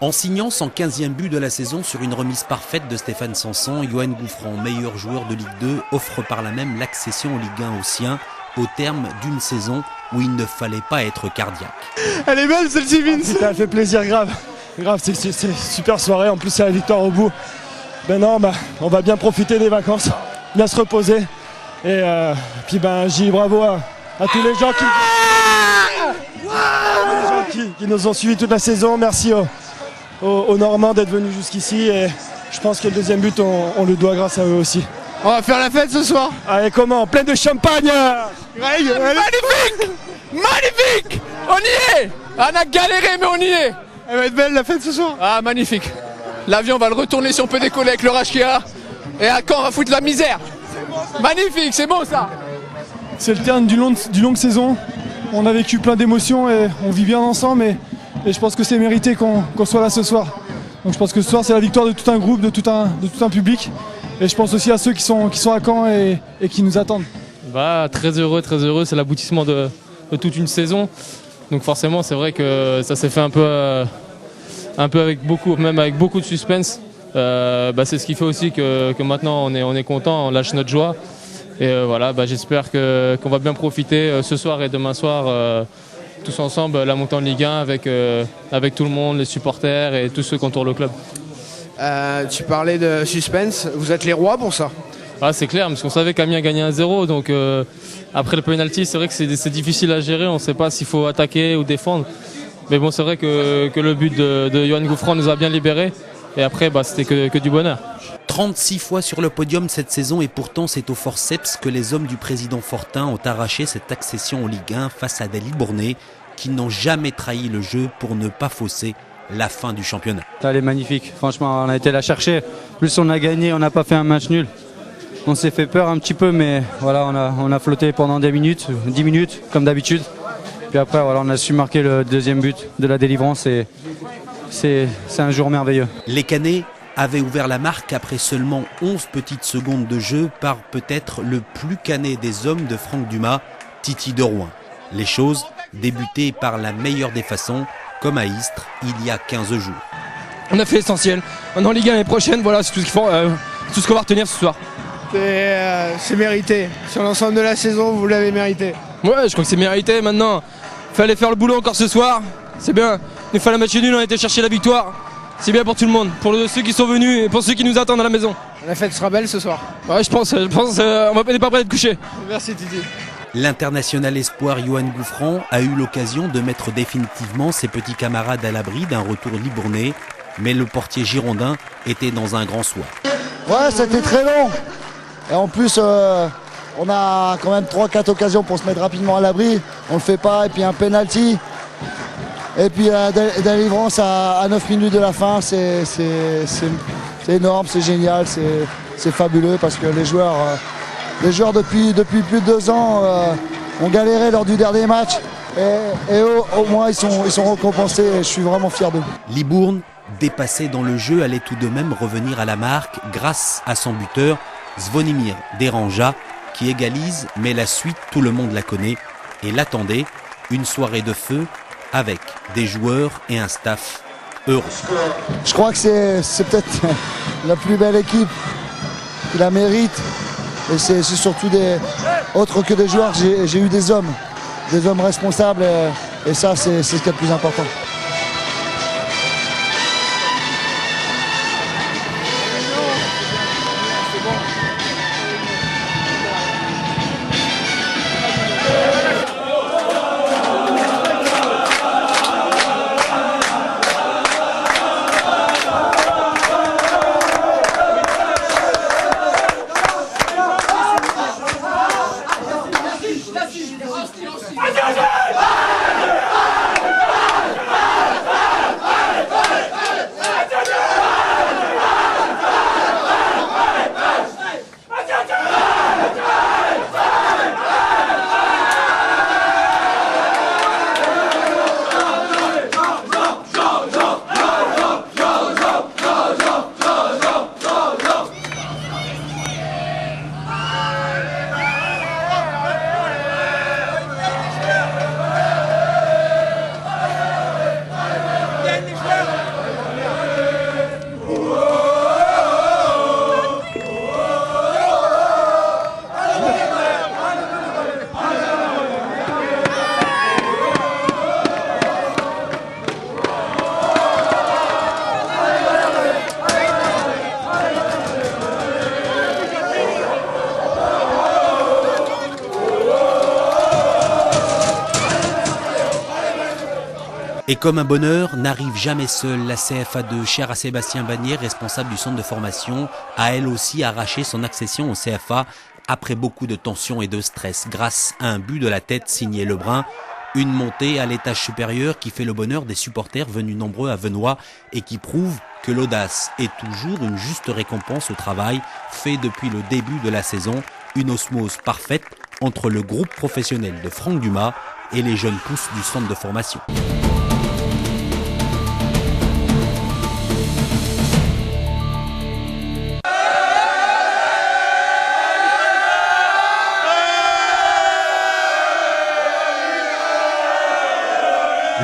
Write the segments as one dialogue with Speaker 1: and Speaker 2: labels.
Speaker 1: En signant son 15e but de la saison sur une remise parfaite de Stéphane Sanson, Yoann Gouffran, meilleur joueur de Ligue 2, offre par là même l'accession en Ligue 1 aux siens, au terme d'une saison où il ne fallait pas être cardiaque.
Speaker 2: Elle est belle celle-ci, Vince.
Speaker 3: Ça fait plaisir, grave, c'est une super soirée, en plus c'est la victoire au bout. Maintenant on va bien profiter des vacances, bien se reposer. Et puis je dis bravo à tous les gens qui nous ont suivis toute la saison. Merci aux Normands d'être venus jusqu'ici. Et je pense que le deuxième but, on le doit grâce à eux aussi.
Speaker 2: On va faire la fête ce soir.
Speaker 3: Allez, comment? Plein de champagne.
Speaker 2: Greg, magnifique. Magnifique. On y est. On a galéré mais on y est. Elle va être belle la fête ce soir. Ah, magnifique. L'avion va le retourner si on peut décoller avec l'orage qu'il y a. Et à Caen on va foutre la misère. Magnifique, c'est bon ça.
Speaker 3: C'est le terme d'une longue saison. On a vécu plein d'émotions et on vit bien ensemble. Et je pense que c'est mérité qu'on soit là ce soir. Donc je pense que ce soir c'est la victoire de tout un groupe, de tout un public. Et je pense aussi à ceux qui sont à Caen et qui nous attendent.
Speaker 4: Très heureux, c'est l'aboutissement de toute une saison. Donc forcément c'est vrai que ça s'est fait un peu avec beaucoup de suspense. C'est ce qui fait aussi que maintenant on est content, on lâche notre joie. Et j'espère qu'on va bien profiter ce soir et demain soir tous ensemble la montée en Ligue 1 avec tout le monde, les supporters et tous ceux qui entourent le club.
Speaker 2: Tu parlais de suspense, vous êtes les rois pour ça.
Speaker 4: C'est clair, parce qu'on savait qu'Amiens gagnait 1-0, donc après le penalty, c'est vrai que c'est difficile à gérer, on ne sait pas s'il faut attaquer ou défendre. Mais bon, c'est vrai que le but de Yoann Gouffran nous a bien libérés, et après c'était que du bonheur.
Speaker 1: 36 fois sur le podium cette saison et pourtant c'est au forceps que les hommes du président Fortin ont arraché cette accession en Ligue 1 face à des Libournais qui n'ont jamais trahi le jeu pour ne pas fausser la fin du championnat.
Speaker 5: Elle est magnifique, franchement on a été la chercher, plus on a gagné, on n'a pas fait un match nul. On s'est fait peur un petit peu mais voilà, on a flotté pendant 10 minutes comme d'habitude. Puis après on a su marquer le deuxième but de la délivrance et c'est un jour merveilleux.
Speaker 1: Les Canets avaient ouvert la marque après seulement 11 petites secondes de jeu par peut-être le plus canet des hommes de Franck Dumas, Titi de Rouen. Les choses débutaient par la meilleure des façons, comme à Istres il y a 15 jours.
Speaker 6: On a fait l'essentiel. Maintenant Ligue 1 l'année prochaine, voilà, c'est tout ce qu'on va retenir ce soir.
Speaker 2: C'est mérité. Sur l'ensemble de la saison, vous l'avez mérité.
Speaker 6: Ouais, je crois que c'est mérité maintenant. Fallait faire le boulot encore ce soir. C'est bien. Il nous fallait un match nul, on a été chercher la victoire. C'est bien pour tout le monde, pour ceux qui sont venus et pour ceux qui nous attendent à la maison.
Speaker 2: La fête sera belle ce soir.
Speaker 6: Ouais, je pense on n'est pas prêt d'être couché.
Speaker 2: Merci Titi.
Speaker 1: L'international espoir Yoann Gouffran a eu l'occasion de mettre définitivement ses petits camarades à l'abri d'un retour libournais, mais le portier girondin était dans un grand soir.
Speaker 7: Ouais, c'était très long. Et en plus, on a quand même 3-4 occasions pour se mettre rapidement à l'abri. On le fait pas, et puis un penalty. Et puis délivrance à 9 minutes de la fin, c'est énorme, c'est génial, c'est fabuleux parce que les joueurs depuis plus de 2 ans ont galéré lors du dernier match et au moins ils sont récompensés et je suis vraiment fier d'eux.
Speaker 1: Libourne, dépassé dans le jeu, allait tout de même revenir à la marque grâce à son buteur Zvonimir Deranja qui égalise, mais la suite tout le monde la connaît et l'attendait, une soirée de feu avec des joueurs et un staff heureux.
Speaker 7: Je crois que c'est peut-être la plus belle équipe qui la mérite. Et c'est surtout autre que des joueurs, j'ai eu des hommes responsables et ça c'est ce qui est le plus important.
Speaker 1: Et comme un bonheur n'arrive jamais seul, la CFA2, chère à Sébastien Bagnier, responsable du centre de formation, a elle aussi arraché son accession au CFA après beaucoup de tensions et de stress grâce à un but de la tête signé Lebrun. Une montée à l'étage supérieur qui fait le bonheur des supporters venus nombreux à Venoix et qui prouve que l'audace est toujours une juste récompense au travail fait depuis le début de la saison. Une osmose parfaite entre le groupe professionnel de Franck Dumas et les jeunes pousses du centre de formation.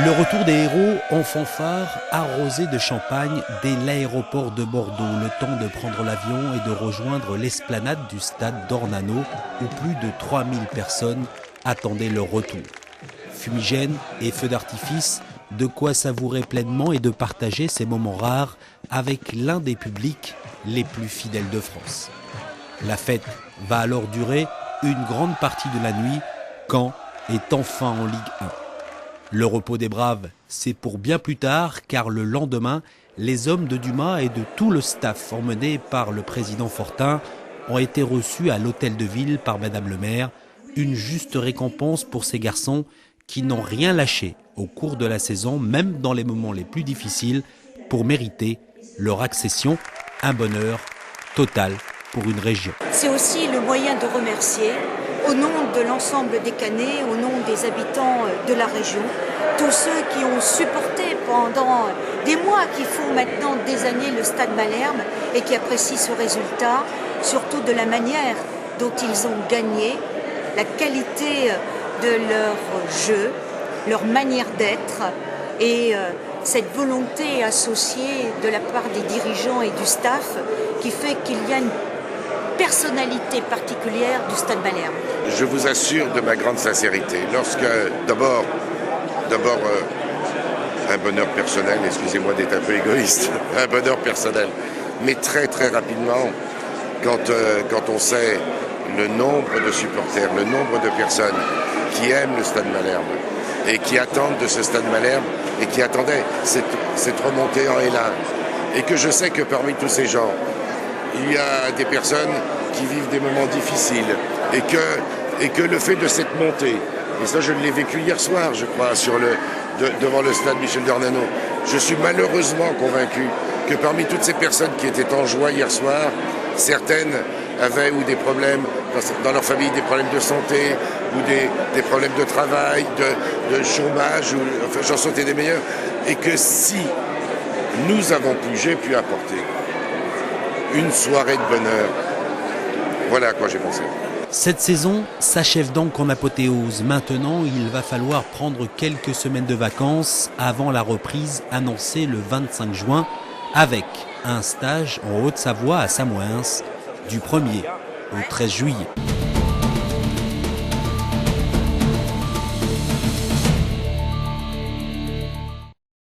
Speaker 1: Le retour des héros en fanfare, arrosé de champagne dès l'aéroport de Bordeaux, le temps de prendre l'avion et de rejoindre l'esplanade du stade d'Ornano où plus de 3000 personnes attendaient leur retour. Fumigènes et feux d'artifice, de quoi savourer pleinement et de partager ces moments rares avec l'un des publics les plus fidèles de France. La fête va alors durer une grande partie de la nuit, Caen est enfin en Ligue 1. Le repos des braves, c'est pour bien plus tard, car le lendemain, les hommes de Dumas et de tout le staff emmenés par le président Fortin ont été reçus à l'hôtel de ville par Madame le maire. Une juste récompense pour ces garçons qui n'ont rien lâché au cours de la saison, même dans les moments les plus difficiles, pour mériter leur accession. Un bonheur total pour une région.
Speaker 8: C'est aussi le moyen de remercier, au nom de l'ensemble des Canets, au nom des habitants de la région, tous ceux qui ont supporté pendant des mois, qui font maintenant des années le Stade Malherbe et qui apprécient ce résultat, surtout de la manière dont ils ont gagné, la qualité de leur jeu, leur manière d'être et cette volonté associée de la part des dirigeants et du staff qui fait qu'il y a une personnalité particulière du Stade Malherbe.
Speaker 9: Je vous assure de ma grande sincérité. Lorsque, d'abord, un bonheur personnel, excusez-moi d'être un peu égoïste, un bonheur personnel, mais très très rapidement, quand on sait le nombre de supporters, le nombre de personnes qui aiment le Stade Malherbe et qui attendent de ce Stade Malherbe et qui attendaient cette remontée en élan, et que je sais que parmi tous ces gens, il y a des personnes qui vivent des moments difficiles et que le fait de cette montée, et ça je l'ai vécu hier soir je crois devant le stade Michel d'Ornano, je suis malheureusement convaincu que parmi toutes ces personnes qui étaient en joie hier soir, certaines avaient ou des problèmes dans leur famille, des problèmes de santé ou des problèmes de travail, de chômage, enfin j'en sautais des meilleurs, et que si nous avons pu, j'ai pu apporter une soirée de bonheur. Voilà à quoi j'ai pensé.
Speaker 1: Cette saison s'achève donc en apothéose. Maintenant, il va falloir prendre quelques semaines de vacances avant la reprise annoncée le 25 juin avec un stage en Haute-Savoie à Samoëns du 1er au 13 juillet.